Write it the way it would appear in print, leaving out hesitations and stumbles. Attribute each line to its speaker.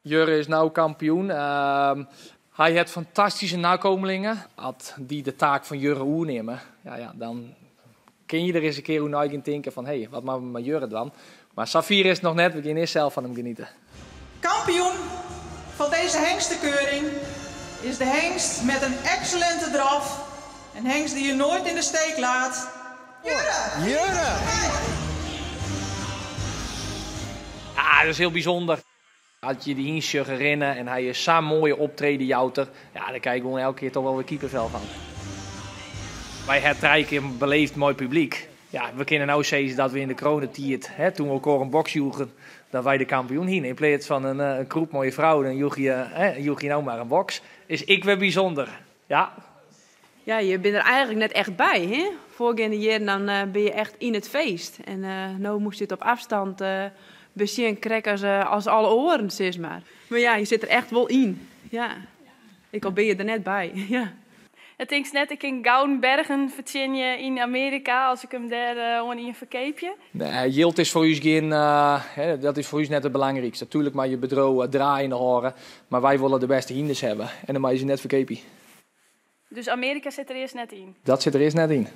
Speaker 1: Jurre is nou kampioen. Hij heeft fantastische nakomelingen. Als die de taak van Jurre oernemen, dan kun je er eens een keer hoe naar denken van hé, wat maken we met Jurre dan? Maar Safir is het nog net, we gaan eerst zelf van hem genieten.
Speaker 2: Kampioen van deze hengstenkeuring is de hengst met een excellente draf. Een hengst die je nooit in de steek laat. Jurre!
Speaker 3: Jurre!
Speaker 1: Ja, dat is heel bijzonder. Als je die Hinsje rennen en hij is zo'n mooie optreden jouter, ja, dan krijg je gewoon elke keer toch wel weer keepervel van. Wij hebben 3 keer een beleefd mooi publiek. Ja, we kunnen nou zeggen dat we in de kronentijd, toen we elkaar een box joegen, dat wij de kampioen hingen. In plaats van een groep mooie vrouwen, dan joeg je nou maar een box. Is ik weer bijzonder, ja.
Speaker 4: Ja, je bent er eigenlijk net echt bij, hè? Voorgaande jaren dan ben je echt in het feest. En nu moest je het op afstand bezien krijgen als alle oren, zeg maar. Maar ja, je zit er echt wel in. Ja, ik al ben je er net bij, ja.
Speaker 5: Het is net, ik in Goudenbergen, Virginia, in Amerika, als ik hem daar in verkeepje.
Speaker 1: Nee, yield is voor u geen, dat is voor u net het belangrijkste. Natuurlijk maar je bedrijf draaien horen, maar wij willen de beste hinders hebben. En dan mag je ze net verkepen.
Speaker 5: Dus Amerika zit er eerst net in?
Speaker 1: Dat zit er eerst net in.